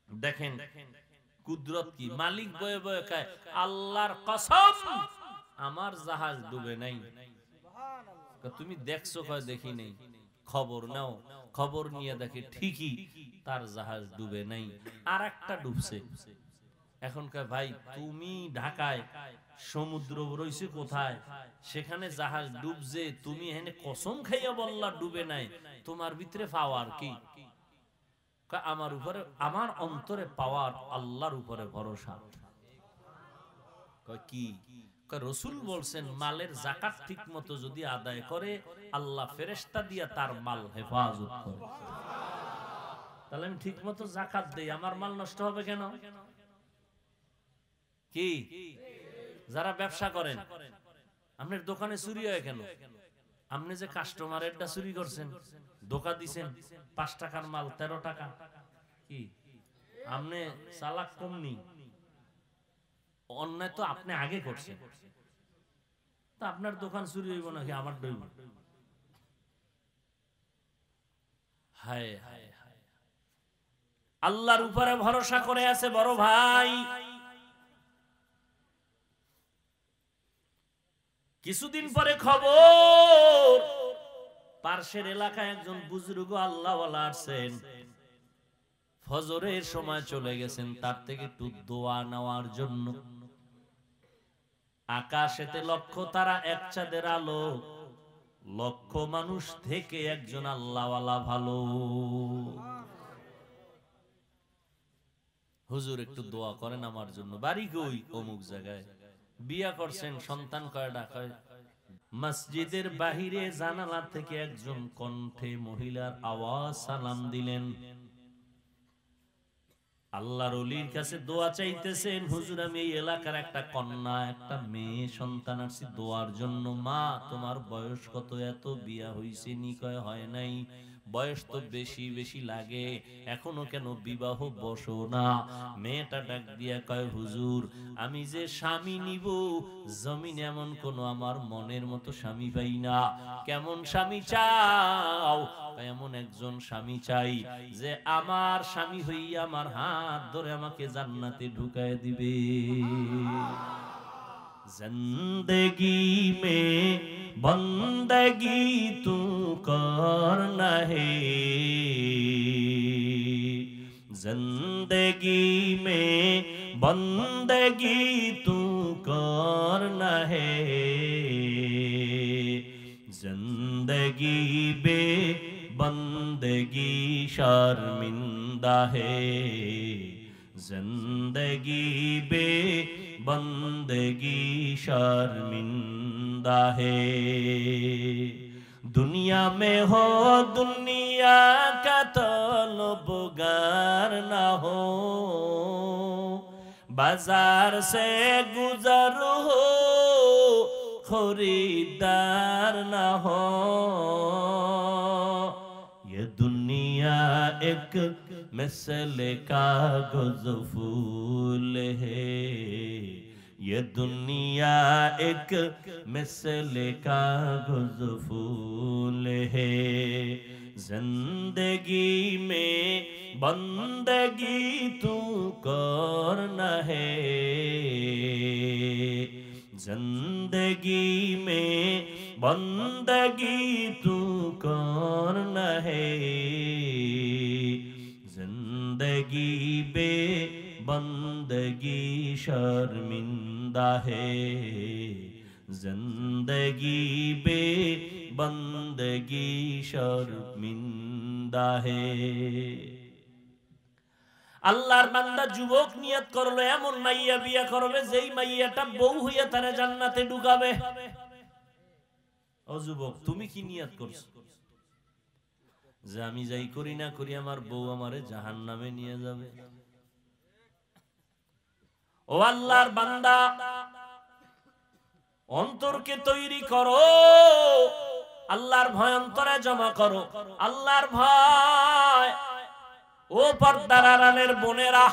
দেখেন কুদরত কি, মালিক বয়ে বয়ে কয়, আল্লাহর কসম আমার জাহাজ ডুবে নাই। তুমি দেখছো? কয় দেখি নাই। খবর নাও, খবর নিয়ে দেখে ঠিকই তার জাহাজ ডুবে নাই, আর একটা ডুবছে। এখন কয় ভাই তুমি ঢাকায়, সমুদ্র রইছে কোথায়, সেখানে জাহাজ ডুবছে, তুমি এখানে কসম খাইয়া বললা ডুবে নাই, তোমার ভিতরে পাওয়ার কি? আমার উপরে, আমার অন্তরে পাওয়ার আল্লাহর উপরে ভরসা। কি? রাসূল বলছেন মালের যাকাত ঠিক মতো যদি আদায় করে, আল্লাহ ফেরেশতা দিয়া তার মাল হেফাজত করে। তাহলে আমি ঠিক মতো যাকাত দেই, আমার মাল নষ্ট হবে কেন? কি? যারা ব্যবসা করেন, আপনার দোকানে চুরি হয় কেন? আপনি যে কাস্টমারেরটা চুরি করছেন, ধোকা দিছেন, 5 টাকার মাল 13 টাকা, কি আপনি চালাক কম নি, অন্যায় তো আপনি আগে করছেন, তা আপনার দোকান চুরি হইব নাকি আমার দইব? হায় হায় হায়, আল্লাহর উপরে ভরসা করে আছে বড় ভাই। কিছুদিন পরে খবর, পার্শ্বের এলাকায় একজন বুজুর্গ আল্লাহওয়ালা আসছেন, ফজরের সময় চলে গেছেন তার থেকে একটু দোয়া নেওয়ার জন্য। আকাশেতে লক্ষ তারা, এক চাঁদের আলো, লক্ষ মানুষ থেকে একজন আল্লাহওয়ালা ভালো। হুজুর একটু দোয়া করেন আমার জন্য। বাড়ি কই? অমুক জায়গায়। বিয়া করছেন, সন্তান কয়টা? কয় মসজিদের বাহিরে জানালা থেকে একজন কণ্ঠে মহিলার আওয়াজ সালাম দিলেন। আল্লাহর ওলির কাছে দোয়া চাইতেছেন, হুজুর আমি এই এলাকার একটা কন্যা, একটা মেয়ে সন্তান আসছি দোয়ার জন্য। মা তোমার বয়স কত? এত বিয়া হইছে নি? কয় হয় নাই। বয়স তো বেশি বেশি লাগে, এখনো কেন বিবাহ বসো না? মেয়েটা ডাক দিয়া কয় হুজুর আমি যে স্বামী নিব, জমিন এমন কোন আমার মনের মতো স্বামী পাই না। কেমন স্বামী চাও? এমন একজন স্বামী চাই যে আমার স্বামী হইয়া আমার হাত ধরে আমাকে জান্নাতে ঢুকায় দিবে। जिंदगी में बंदगी तू करना है, जिंदगी में बंदगी तू करना है, जिंदगी बे बंदगी शर्मिंदा है, जिंदगी बे बंदगी शर्मिंदा है। दुनिया में हो दुनिया का तलबगार ना हो, बाजार से गुजर हो खरीदार ना हो। ये दुनिया एक मिसल कागज फूल है, ये दुनिया एक मिसल कागज फूल है, जिंदगी में बंदगी तू करना है, जिंदगी में बंदगी तू करना है, जिंदगी बे बंदगी शर्मिंदा है, जिंदगी बे बंदगी शर्मिंदा है। আল্লাহর বান্দা যুবক নিয়ত করলো এমন মাইয়া বিয়া করবে যেই মাইয়াটা বউ হইয়া তারে জান্নাতে ঢুকাবে। ও যুবক তুমি কি নিয়ত করছো? যে আমি যাই করি না করি আমার বউ আমারে জাহান্নামে নিয়ে যাবে। ও আল্লাহর বান্দা অন্তরকে তৈরি করো, আল্লাহর ভয় অন্তরে জমা করো। আল্লাহর ভয় ও পর্দার আড়ালের বোনেরা,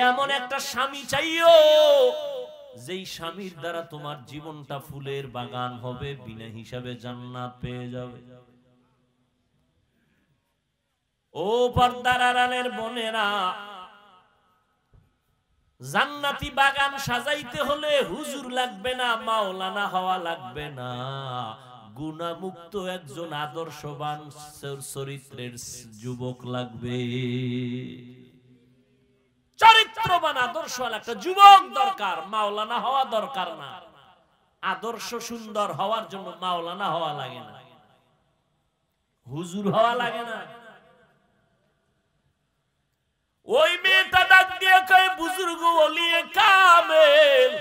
এমন একটা স্বামী চাইও যেই স্বামীর দ্বারা তোমার জীবনটা ফুলের বাগান হবে, বিনা হিসাবে জান্নাত পেয়ে যাবে। ও পর্দার আড়ালের বোনেরা, জান্নাতি বাগান সাজাইতে হলে হুজুর লাগবে না, মাওলানা হওয়া লাগবে না, গুনাহমুক্ত একজন আদর্শবান চরিত্রের যুবক লাগবে। চরিত্রবান আদর্শবান একটা যুবক দরকার, মাওলানা হওয়া দরকার না। আদর্শ সুন্দর হওয়ার জন্য মাওলানা হওয়া লাগে না, হুজুর হওয়া লাগে না। ওই মেয়েটা ডাক দিয়ে কয় বুজুর্গ ওলিয়ে কামেল,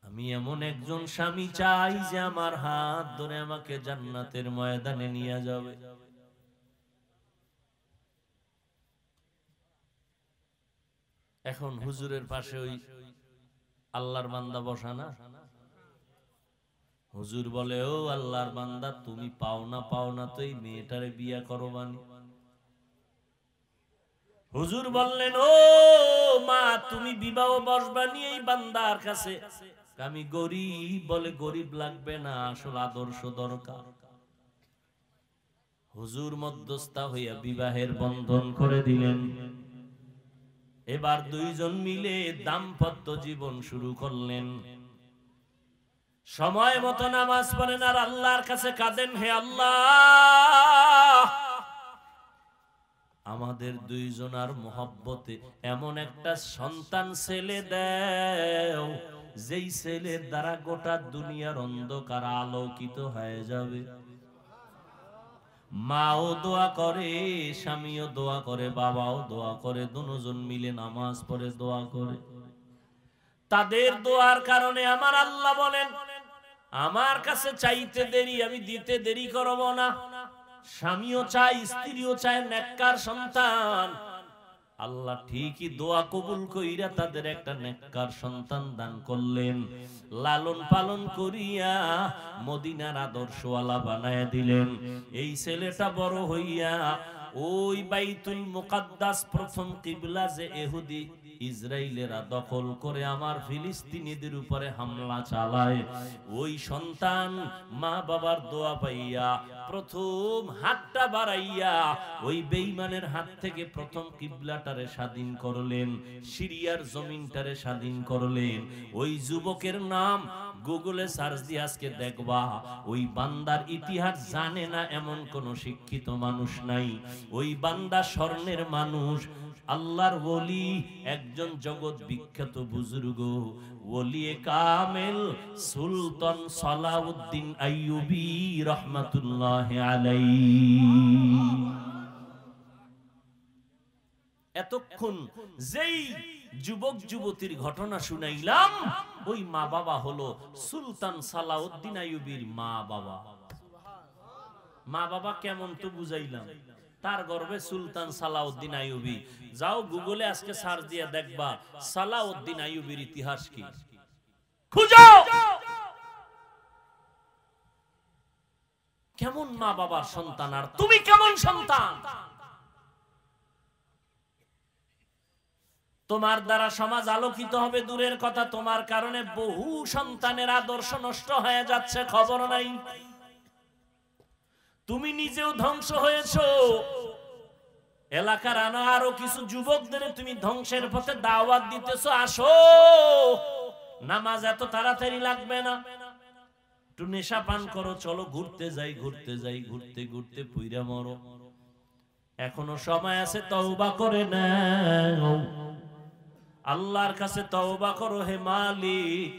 আমি এমন একজন স্বামী চাই যে আমার হাত ধরে আমাকে জান্নাতের ময়দানে নিয়ে যাবে। এখন হুজুরের পাশে ওই আল্লাহর বান্দা বসা না, হুজুর বলে ও আল্লাহর বান্দা তুমি পাও না তো এই মেয়েটারে বিয়া করো বানি। হুজুর বললেন, ও মা, তুমি বিবাহ বসবা নিয়ে এই বান্দার কাছে? আমি গরিব। বলে গরিব লাগবে না, আসল আদর্শ দরকার। হুজুর মধ্যস্থা হইয়া বিবাহের বন্ধন করে দিলেন। এবার দুইজন মিলে দাম্পত্য জীবন শুরু করলেন। সময় মতো নামাজ পড়েন আর আল্লাহর কাছে কাঁদেন, হে আল্লাহ, আমাদের দুইজনার মোহব্বতে এমন একটা সন্তান ছেলে দাও, যেই ছেলের দ্বারা গোটা দুনিয়ার অন্ধকার আলোকিত হয়ে যাবে। মাও দোয়া করে, স্বামীও দোয়া করে, বাবাও দোয়া করে, দুজন মিলে নামাজ পড়ে দোয়া করে। তাদের দোয়ার কারণে আমার আল্লাহ বলেন, আমার কাছে চাইতে দেরি, আমি দিতে দেরি করব না। স্বামীও চায়, স্ত্রীও চায় নেককার সন্তান। আল্লাহ ঠিকই দোয়া কবুল কইরা তাদের একটা নেককার সন্তান দান করলেন। লালন পালন করিয়া মদিনার আদর্শওয়ালা বানায়া দিলেন। এই ছেলেটা বড় হইয়া ওই বাইতুল মুকাদ্দাস, প্রথম কিবলা যে ইহুদি ইসরায়েলেরা দখল করে আমার ফিলিস্তিনিদের উপরে হামলা চালায়, ওই সন্তান মা বাবার দোয়া পাইয়া প্রথম হাতটা বাড়াইয়া ওই বেঈমানের হাত থেকে প্রথম কিবলাটারে স্বাধীন করলেন, সিরিয়ার জমিনটারে স্বাধীন করলেন। ওই যুবকের নাম গুগলে সার্চ দিয়ে আজকে দেখবা, ওই বান্দার ইতিহাস জানে না এমন কোন শিক্ষিত মানুষ নাই। ওই বান্দা স্বর্ণের মানুষ, আল্লাহর ওলি, একজন জগৎ বিখ্যাত বুজুর্গ, ওলিয়ে কামেল সুলতান সালাউদ্দিন আইয়ুবী রাহমাতুল্লাহি আলাইহি। এতক্ষণ যেই যুবক যুবতীর ঘটনা শুনাইলাম, ওই মা বাবা হলো সুলতান সালাউদ্দিন আইয়ুবীর মা বাবা। মা বাবা কেমন তো বুঝাইলাম, তার গর্ভে সুলতান সালাউদ্দিন আইয়ুবী। যাও গুগলে আজকে সার্চ দিয়ে দেখবা সালাউদ্দিন আইয়ুবীর ইতিহাস কি, খুঁজো। কেমন মা বাবার সন্তান, আর তুমি কেমন সন্তান? তোমার দ্বারা সমাজ আলোকিত হবে দূরের কথা, তোমার কারণে বহু সন্তানের আদর্শ নষ্ট হয়ে যাচ্ছে, খবর নাই। তুমি নিজেও ধ্বংস হয়েছো, এলাকার আরো কিছু যুবকদের তুমি ধ্বংসের পথে দাওয়াত দিতেছো, আসো নামাজ এত তাড়াতাড়ি লাগবে না, একটু নেশা পান করো, চলো ঘুরতে যাই, ঘুরতে যাই, ঘুরতে ঘুরতে পুইরা মরো। এখনো সময় আছে, তওবা করে নাও, আল্লাহর কাছে তওবা করো। হে মালিক,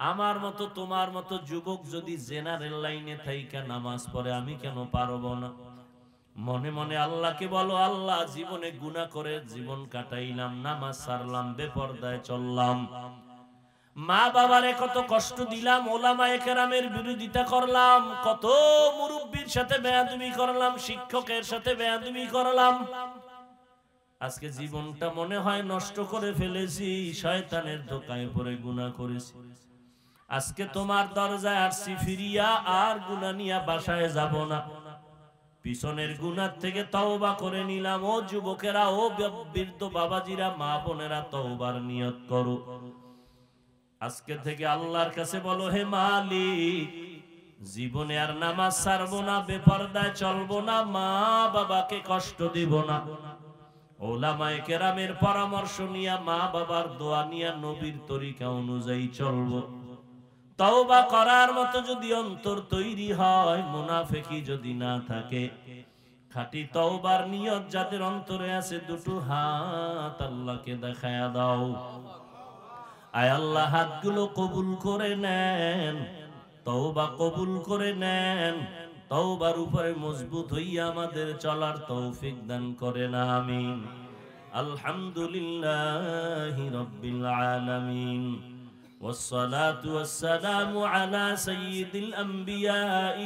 আমার মতো তোমার মতো যুবক যদি জেনারেল লাইনে থাইকা নামাজ পড়ে, আমি কেন পারবো না? মনে মনে আল্লাহকে বলো, আল্লাহ, জীবনে গুনাহ করে জীবন কাটাইলাম, নামাজ ছাড়লাম, বেপরদায় চললাম, মা বাবারে কত কষ্ট দিলাম, ওলামায়ে কেরামের বিরোধিতা করলাম, কত মুরব্বির সাথে বেয়াদবি করলাম, শিক্ষকের সাথে বেয়াদবি করলাম। আজকে জীবনটা মনে হয় নষ্ট করে ফেলেছি, শয়তানের ধোঁকায় পড়ে গুনাহ করেছি। আজকে তোমার দরজায় আসছি ফিরিয়া, আর গুনাহ নিয়ে বাসায় যাব না। পিছনের গুনাহ থেকে তওবা করে নিলাম। ও যুবকেরা, ও বৃদ্ধ বাবাজিরা, মা বোনেরা, তওবার নিয়ত করো। আজকে থেকে আল্লাহর কাছে বলো, হে মালিক, জীবনে আর নামাজ ছাড়বো না, বেপরদায় চলবো না, মা বাবাকে কষ্ট দিব না। ওলামায়ে কেরামের পরামর্শ নিয়া, মা বাবার দোয়া নিয়া, নবীর তরিকা অনুযায়ী চলবো। তওবা করার মতো যদি অন্তর তৈরি হয়, মুনাফিকি যদি না থাকে, খাঁটি তওবার নিয়ত যাদের অন্তরে আছে, দুটো হাত আল্লাহকে দেখায়া দাও। আয় আল্লাহ, হাতগুলো কবুল করে নেন, তওবা কবুল করে নেন, তওবার উপরে মজবুত হইয়া আমাদের চলার তৌফিক দান করেন, আমিন। আলহামদুলিল্লাহি রাব্বিল আলামিন, والصلاة والسلام على سيد الأنبياء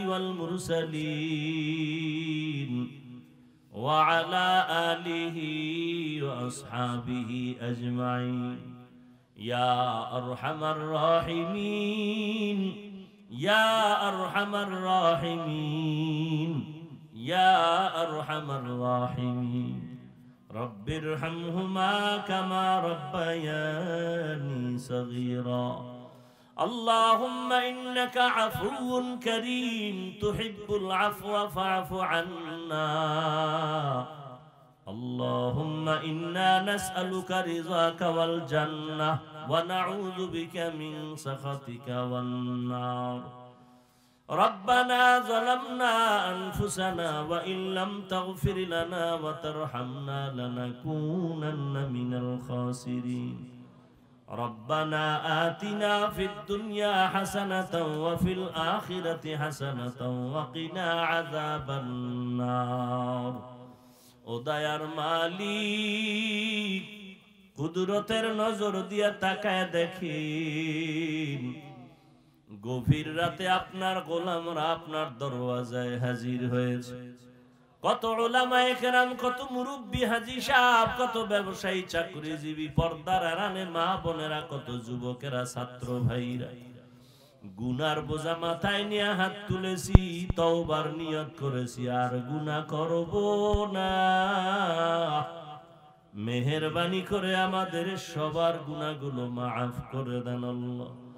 والمرسلين وعلى آله وأصحابه أجمعين يا أرحم الراحمين يا أرحم الراحمين يا أرحم الراحمين রব্বিরহামহুমা কামা রব্বায়ানি সগীরা। اللهم إنك عفو كريم تحب العفو فاعف عنا. اللهم إنا نسألك رضاك والجنة ونعوذ بك من سخطك والنار. ربنا ظلمنا أنفسنا وإن لم تغفر لنا وترحمنا لنكونن من الخاسرين. ربنا آتنا في الدنيا حسنة وفي الآخرة حسنة وقنا عذاب النار. ও দয়ার মালিক, কুদরতের নজর দিয়া তাকায় দেখেন, গভীর রাতে আপনার গোলামরা আপনার দরওয়াজায় হাজির হয়েছে। কত উলামায়ে কেরাম, কত মুরব্বী হাজী সাহেব, কত ব্যবসায়ী চাকরিজীবী, পর্দার আড়ালে মা বোনেরা, কত যুবকেরা, ছাত্র ভাইরা গুনার বোঝা মাথায় নিয়ে হাত তুলেছি, তওবার নিয়ত করেছি, আর গুনাহ করব না। মেহেরবানি করে আমাদের সবার গুনাহগুলো মাফ করে দেন আল্লাহ।